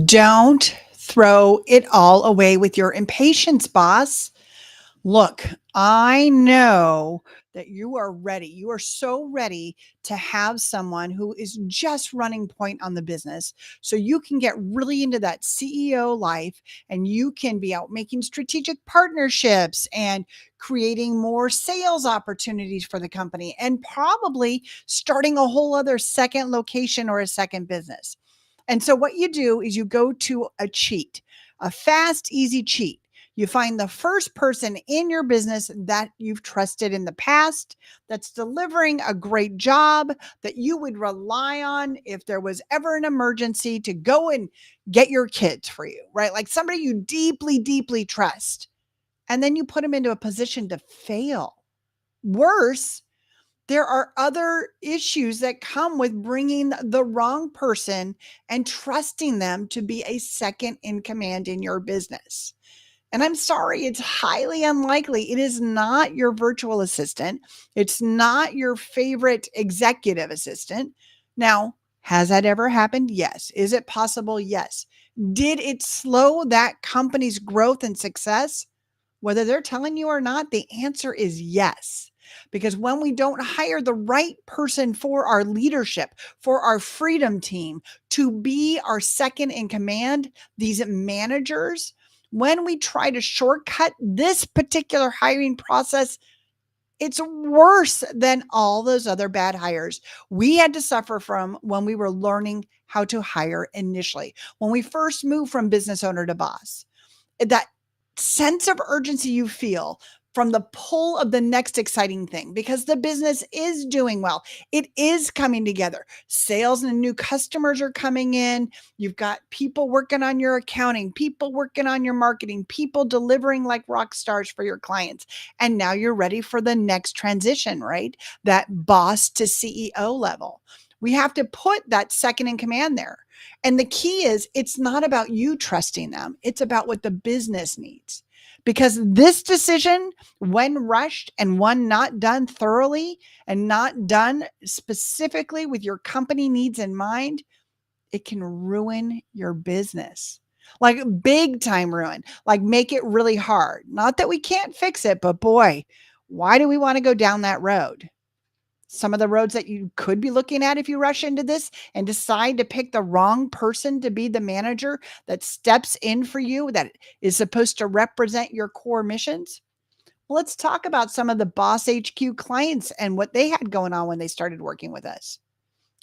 Don't throw it all away with your impatience, boss. Look, I know that you are ready. You are so ready to have someone who is just running point on the business. So you can get really into that CEO life and you can be out making strategic partnerships and creating more sales opportunities for the company and probably starting a whole other second location or a second business. And so what you do is you go to a cheat, a fast, easy cheat. You find the first person in your business that you've trusted in the past, that's delivering a great job that you would rely on if there was ever an emergency to go and get your kids for you, right? Like somebody you deeply, deeply trust. And then you put them into a position to fail. Worse, there are other issues that come with bringing the wrong person and trusting them to be a second in command in your business. And I'm sorry, it's highly unlikely. It is not your virtual assistant. It's not your favorite executive assistant. Now, has that ever happened? Yes. Is it possible? Yes. Did it slow that company's growth and success? Whether they're telling you or not, the answer is yes. Because when we don't hire the right person for our leadership, for our freedom team to be our second in command, these managers, when we try to shortcut this particular hiring process, it's worse than all those other bad hires we had to suffer from when we were learning how to hire initially, when we first moved from business owner to boss. That sense of urgency you feel from the pull of the next exciting thing because the business is doing well. It is coming together. Sales and new customers are coming in. You've got people working on your accounting, people working on your marketing, people delivering like rock stars for your clients. And now you're ready for the next transition, right? That boss to CEO level. We have to put that second in command there. And the key is it's not about you trusting them. It's about what the business needs. Because this decision, when rushed and one not done thoroughly and not done specifically with your company needs in mind, it can ruin your business. Like big time ruin, like make it really hard. Not that we can't fix it, but boy, why do we want to go down that road? Some of the roads that you could be looking at if you rush into this and decide to pick the wrong person to be the manager that steps in for you, that is supposed to represent your core missions. Well, let's talk about some of the Boss HQ clients and what they had going on when they started working with us.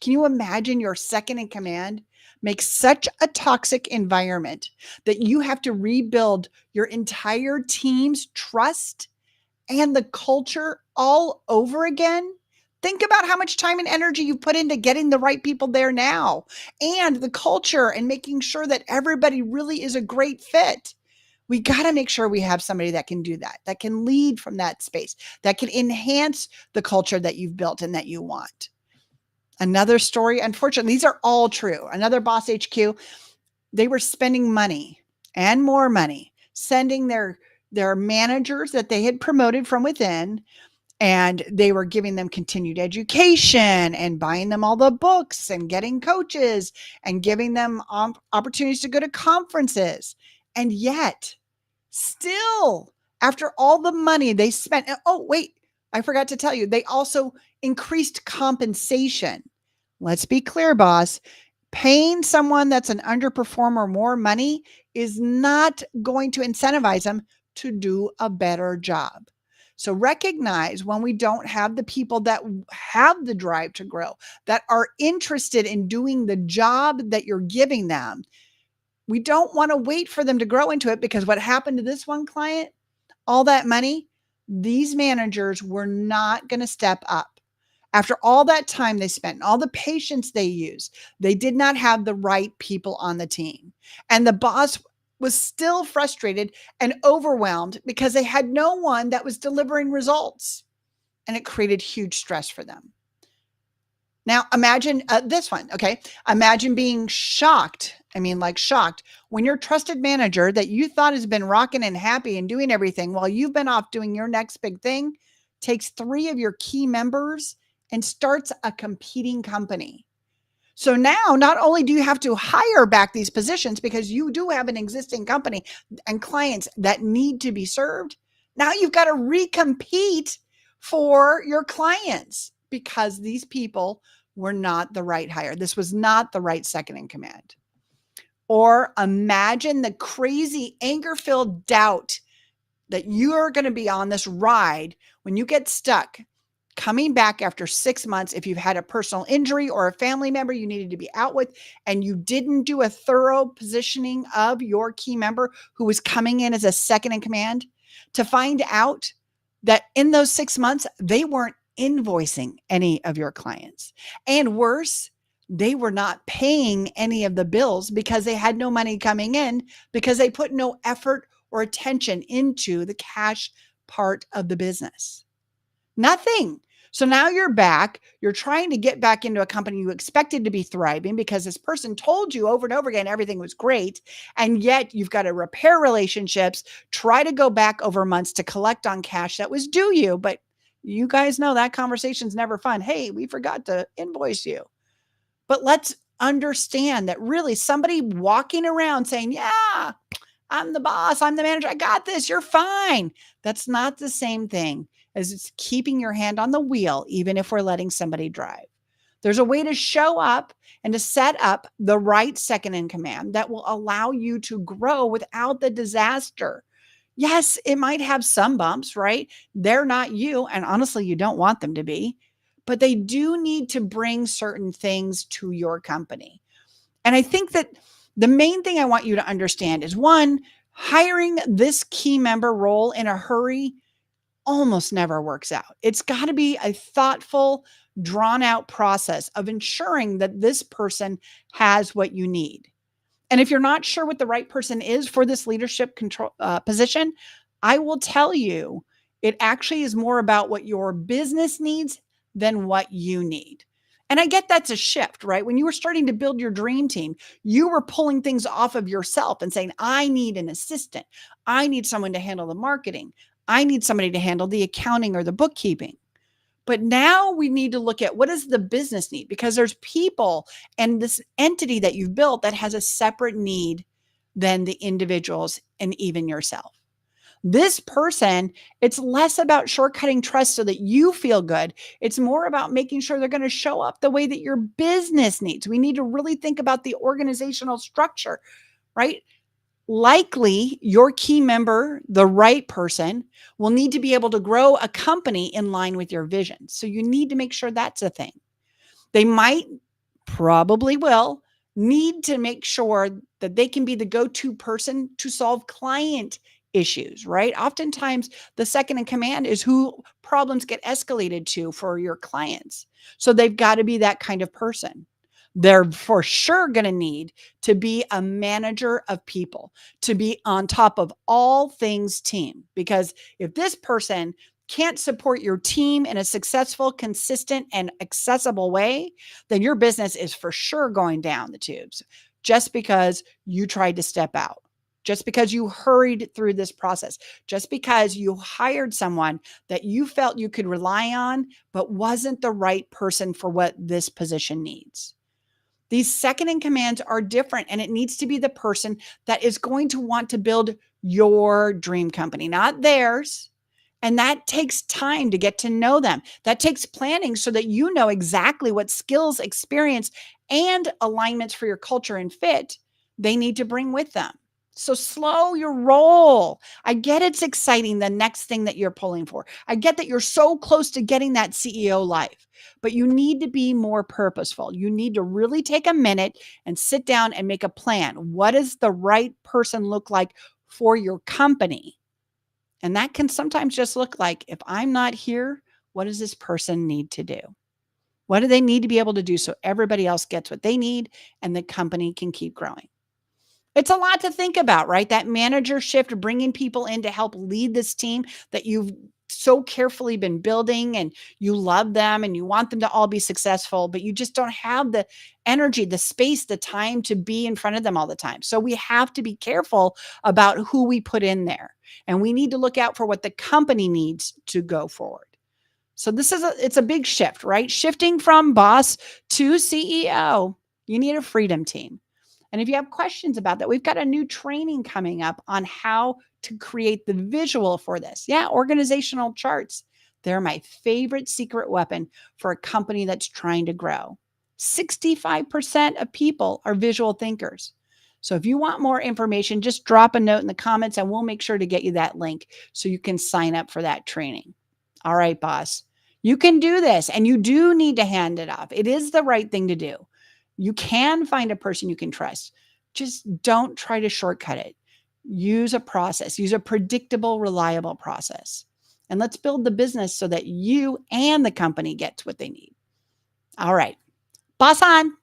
Can you imagine your second in command makes such a toxic environment that you have to rebuild your entire team's trust and the culture all over again? Think about how much time and energy you put into getting the right people there now and the culture and making sure that everybody really is a great fit. We got to make sure we have somebody that can do that, that can lead from that space, that can enhance the culture that you've built and that you want. Another story, unfortunately, these are all true. Another Boss HQ, they were spending money and more money, sending their managers that they had promoted from within, and they were giving them continued education and buying them all the books and getting coaches and giving them opportunities to go to conferences. And yet, still, after all the money they spent, oh, wait, I forgot to tell you, they also increased compensation. Let's be clear, boss. Paying someone that's an underperformer more money is not going to incentivize them to do a better job. So recognize when we don't have the people that have the drive to grow, that are interested in doing the job that you're giving them. We don't want to wait for them to grow into it, because what happened to this one client, all that money, these managers were not going to step up. After all that time they spent and all the patience they used, they did not have the right people on the team. And the boss was still frustrated and overwhelmed because they had no one that was delivering results. And it created huge stress for them. Now, imagine this one, okay? Imagine being shocked. I mean, like shocked when your trusted manager that you thought has been rocking and happy and doing everything while you've been off doing your next big thing takes 3 of your key members and starts a competing company. So now not only do you have to hire back these positions because you do have an existing company and clients that need to be served, now you've got to recompete for your clients because these people were not the right hire. This was not the right second in command. Or imagine the crazy anger filled doubt that you're going to be on this ride when you get stuck coming back after 6 months if you've had a personal injury or a family member you needed to be out with and you didn't do a thorough positioning of your key member who was coming in as a second in command, to find out that in those 6 months they weren't invoicing any of your clients, and worse, they were not paying any of the bills because they had no money coming in because they put no effort or attention into the cash part of the business. Nothing. So now you're back. You're trying to get back into a company you expected to be thriving because this person told you over and over again everything was great. And yet you've got to repair relationships, try to go back over months to collect on cash that was due you. But you guys know that conversation's never fun. Hey, we forgot to invoice you. But let's understand that really somebody walking around saying, yeah, I'm the boss, I'm the manager, I got this, you're fine. That's not the same thing as it's keeping your hand on the wheel, even if we're letting somebody drive. There's a way to show up and to set up the right second in command that will allow you to grow without the disaster. Yes, it might have some bumps, right? They're not you, and honestly, you don't want them to be, but they do need to bring certain things to your company. And I think that the main thing I want you to understand is, one, hiring this key member role in a hurry almost never works out. It's got to be a thoughtful, drawn out process of ensuring that this person has what you need. And if you're not sure what the right person is for this leadership control position, I will tell you, it actually is more about what your business needs than what you need. And I get that's a shift, right? When you were starting to build your dream team, you were pulling things off of yourself and saying, I need an assistant. I need someone to handle the marketing. I need somebody to handle the accounting or the bookkeeping. But now we need to look at what does the business need, because there's people and this entity that you've built that has a separate need than the individuals and even yourself. This person, it's less about shortcutting trust so that you feel good. It's more about making sure they're going to show up the way that your business needs. We need to really think about the organizational structure, right? Likely your key member, the right person, will need to be able to grow a company in line with your vision. So you need to make sure that's a thing. They might, probably will, need to make sure that they can be the go-to person to solve client issues, right? Oftentimes, the second in command is who problems get escalated to for your clients. So they've got to be that kind of person. They're for sure going to need to be a manager of people, to be on top of all things team. Because if this person can't support your team in a successful, consistent, and accessible way, then your business is for sure going down the tubes just because you tried to step out, just because you hurried through this process, just because you hired someone that you felt you could rely on, but wasn't the right person for what this position needs. These second in commands are different, and it needs to be the person that is going to want to build your dream company, not theirs. And that takes time to get to know them. That takes planning so that you know exactly what skills, experience, and alignments for your culture and fit they need to bring with them. So slow your roll. I get it's exciting, the next thing that you're pulling for. I get that you're so close to getting that CEO life, but you need to be more purposeful. You need to really take a minute and sit down and make a plan. What does the right person look like for your company? And that can sometimes just look like, if I'm not here, what does this person need to do? What do they need to be able to do so everybody else gets what they need and the company can keep growing? It's a lot to think about, right? That manager shift, bringing people in to help lead this team that you've so carefully been building, and you love them and you want them to all be successful, but you just don't have the energy, the space, the time to be in front of them all the time. So we have to be careful about who we put in there, and we need to look out for what the company needs to go forward. So it's a big shift, right? Shifting from boss to CEO. You need a freedom team. And if you have questions about that, we've got a new training coming up on how to create the visual for this. Yeah, organizational charts. They're my favorite secret weapon for a company that's trying to grow. 65% of people are visual thinkers. So if you want more information, just drop a note in the comments and we'll make sure to get you that link so you can sign up for that training. All right, boss. You can do this and you do need to hand it off. It is the right thing to do. You can find a person you can trust. Just don't try to shortcut it. Use a process, use a predictable, reliable process. And let's build the business so that you and the company gets what they need. All right. Boss on.